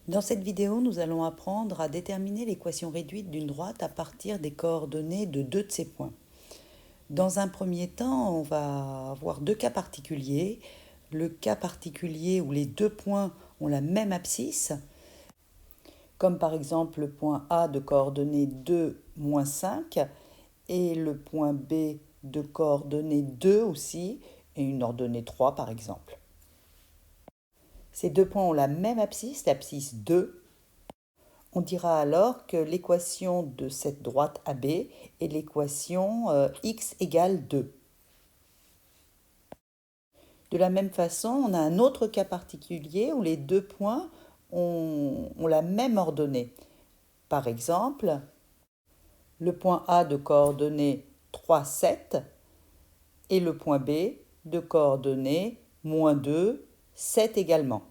Dans cette vidéo, nous allons apprendre à déterminer l'équation réduite d'une droite à partir des coordonnées de deux de ses points. Dans un premier temps, on va avoir deux cas particuliers. Le cas particulier où les deux points ont la même abscisse, comme par exemple le point A de coordonnées 2, moins 5, et le point B de coordonnées 2 aussi, et une ordonnée 3 par exemple. Ces deux points ont la même abscisse, l'abscisse 2. On dira alors que l'équation de cette droite AB est l'équation x égale 2. De la même façon, on a un autre cas particulier où les deux points ont la même ordonnée. Par exemple, le point A de coordonnées 3, 7 et le point B de coordonnées moins 2, 7 également.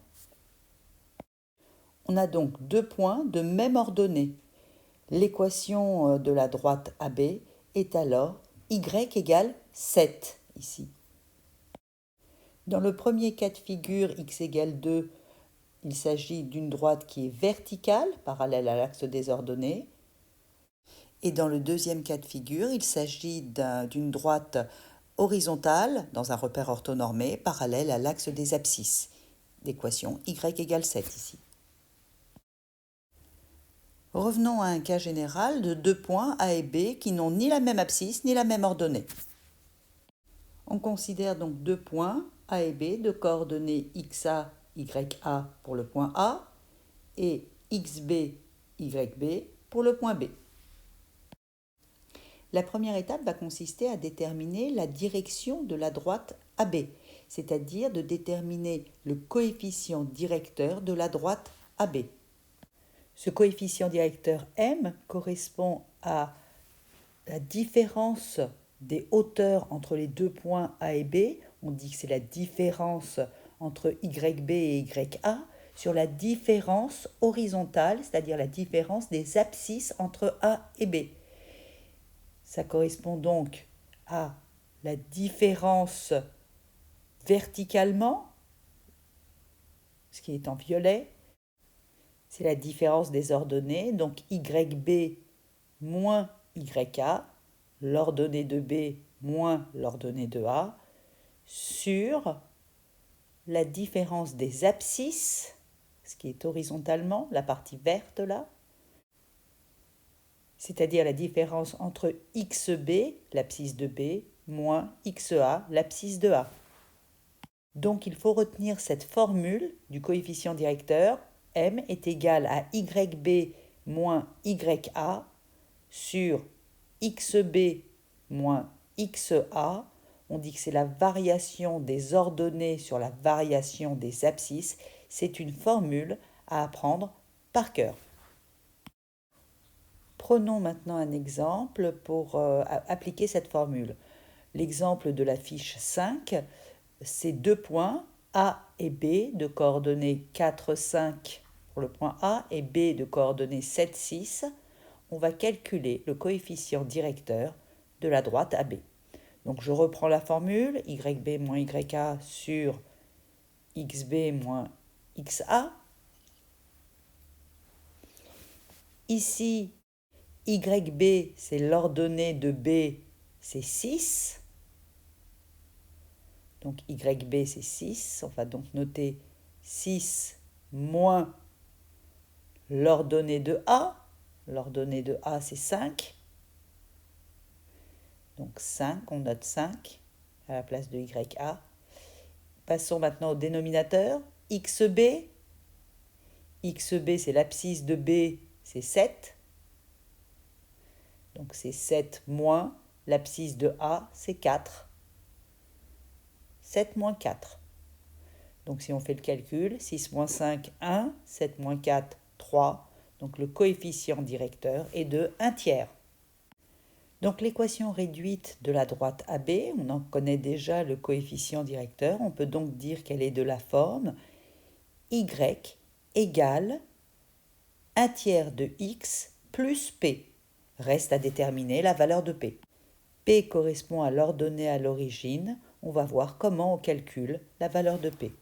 On a donc deux points de même ordonnée. L'équation de la droite AB est alors y égale 7 ici. Dans le premier cas de figure x égale 2, il s'agit d'une droite qui est verticale, parallèle à l'axe des ordonnées. Et dans le deuxième cas de figure, il s'agit d'une droite horizontale, dans un repère orthonormé, parallèle à l'axe des abscisses. L'équation y égale 7 ici. Revenons à un cas général de deux points A et B qui n'ont ni la même abscisse ni la même ordonnée. On considère donc deux points A et B de coordonnées xa, ya pour le point A et xb, yb pour le point B. La première étape va consister à déterminer la direction de la droite AB, c'est-à-dire de déterminer le coefficient directeur de la droite AB. Ce coefficient directeur m correspond à la différence des hauteurs entre les deux points A et B. On dit que c'est la différence entre YB et YA sur la différence horizontale, c'est-à-dire la différence des abscisses entre A et B. Ça correspond donc à la différence verticalement, ce qui est en violet, c'est la différence des ordonnées, donc YB moins YA, l'ordonnée de B moins l'ordonnée de A, sur la différence des abscisses, ce qui est horizontalement, la partie verte là, c'est-à-dire la différence entre XB, l'abscisse de B, moins XA, l'abscisse de A. Donc il faut retenir cette formule du coefficient directeur, m est égal à YB moins YA sur XB moins XA. On dit que c'est la variation des ordonnées sur la variation des abscisses. C'est une formule à apprendre par cœur. Prenons maintenant un exemple pour appliquer cette formule. L'exemple de la fiche 5, c'est deux points A et B de coordonnées 4, 5 pour le point A et B de coordonnées 7, 6. On va calculer le coefficient directeur de la droite AB. Donc je reprends la formule, YB moins YA sur XB moins XA. Ici, YB, c'est l'ordonnée de B, c'est 6. Donc YB, c'est 6. On va donc noter 6 moins l'ordonnée de A. L'ordonnée de A, c'est 5. Donc 5, on note 5 à la place de YA. Passons maintenant au dénominateur. XB. XB, c'est l'abscisse de B, c'est 7. Donc c'est 7 moins l'abscisse de A, c'est 4. 7 moins 4. Donc si on fait le calcul, 6 moins 5, 1, 7 moins 4, 3. Donc le coefficient directeur est de 1 tiers. Donc l'équation réduite de la droite AB, on en connaît déjà le coefficient directeur, on peut donc dire qu'elle est de la forme y égale 1 tiers de x plus p. Reste à déterminer la valeur de p. P correspond à l'ordonnée à l'origine, on va voir comment on calcule la valeur de p.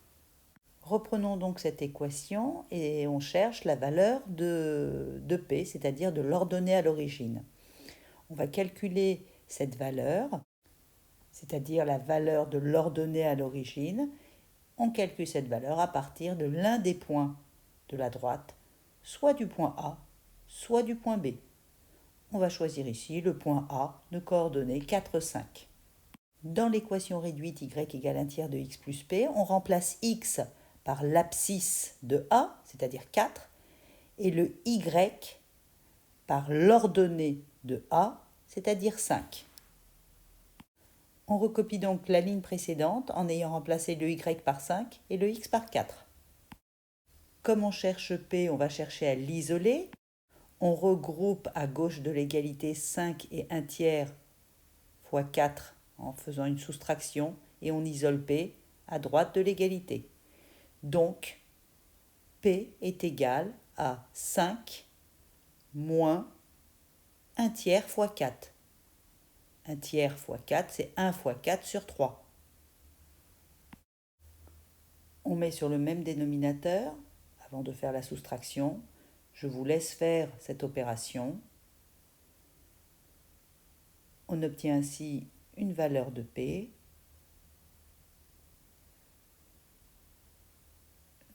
Reprenons donc cette équation et on cherche la valeur de P, c'est-à-dire de l'ordonnée à l'origine. On va calculer cette valeur, c'est-à-dire la valeur de l'ordonnée à l'origine. On calcule cette valeur à partir de l'un des points de la droite, soit du point A, soit du point B. On va choisir ici le point A de coordonnées 4, 5. Dans l'équation réduite y égale 1 tiers de x plus p, on remplace x par l'abscisse de A, c'est-à-dire 4, et le y par l'ordonnée de A, c'est-à-dire 5. On recopie donc la ligne précédente en ayant remplacé le y par 5 et le x par 4. Comme on cherche P, on va chercher à l'isoler. On regroupe à gauche de l'égalité 5 et 1 tiers fois 4 en faisant une soustraction et on isole P à droite de l'égalité. Donc, P est égal à 5 moins 1 tiers fois 4. 1 tiers fois 4, c'est 1 fois 4 sur 3. On met sur le même dénominateur, avant de faire la soustraction. Je vous laisse faire cette opération. On obtient ainsi une valeur de P.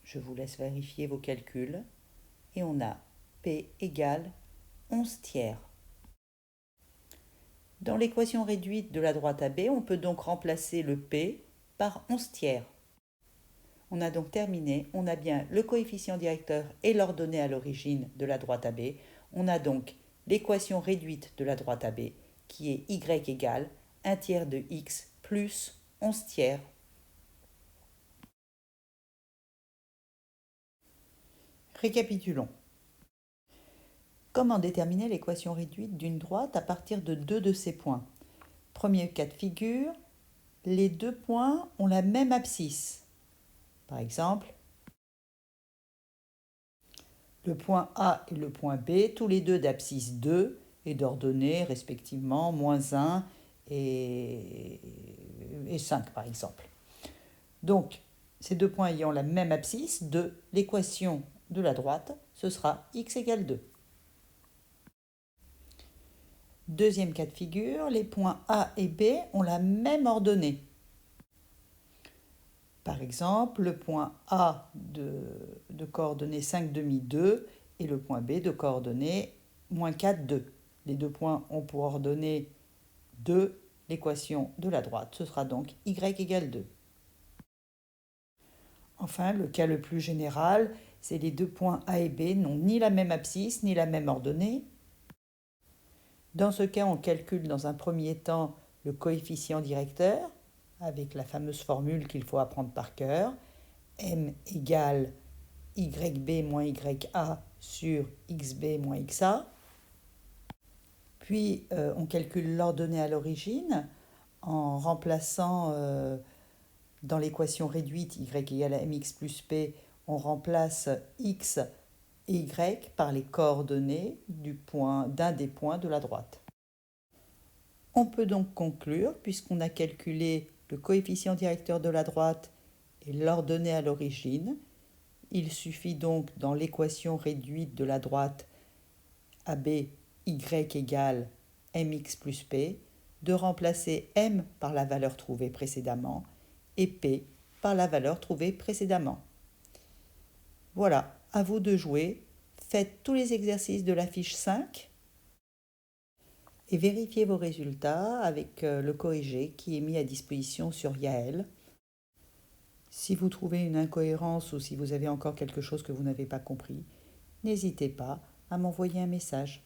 Je vous laisse vérifier vos calculs. Et on a P égale 11 tiers. Dans l'équation réduite de la droite AB, on peut donc remplacer le P par 11 tiers. On a donc terminé, on a bien le coefficient directeur et l'ordonnée à l'origine de la droite AB. On a donc l'équation réduite de la droite AB qui est y égale 1 tiers de x plus 11 tiers. Récapitulons. Comment déterminer l'équation réduite d'une droite à partir de deux de ses points? Premier cas de figure, les deux points ont la même abscisse. Par exemple, le point A et le point B, tous les deux d'abscisse 2 et d'ordonnées respectivement moins 1 et 5 par exemple. Donc, ces deux points ayant la même abscisse, de l'équation de la droite, ce sera x égale 2. Deuxième cas de figure, les points A et B ont la même ordonnée. Par exemple, le point A de coordonnées 5 demi 2 et le point B de coordonnées moins 4, 2. Les deux points ont pour ordonnée 2, l'équation de la droite. Ce sera donc y égale 2. Enfin, le cas le plus général, c'est les deux points A et B n'ont ni la même abscisse ni la même ordonnée. Dans ce cas, on calcule dans un premier temps le coefficient directeur, avec la fameuse formule qu'il faut apprendre par cœur, m égale yb moins ya sur xb moins xa. Puis on calcule l'ordonnée à l'origine en remplaçant dans l'équation réduite y égale à mx plus p, on remplace x et y par les coordonnées d'un des points de la droite. On peut donc conclure, puisqu'on a calculé le coefficient directeur de la droite et l'ordonnée à l'origine, il suffit donc dans l'équation réduite de la droite AB y égale mx plus p de remplacer m par la valeur trouvée précédemment et p par la valeur trouvée précédemment. Voilà, à vous de jouer. Faites tous les exercices de la fiche 5 et vérifiez vos résultats avec le corrigé qui est mis à disposition sur Yael. Si vous trouvez une incohérence ou si vous avez encore quelque chose que vous n'avez pas compris, n'hésitez pas à m'envoyer un message.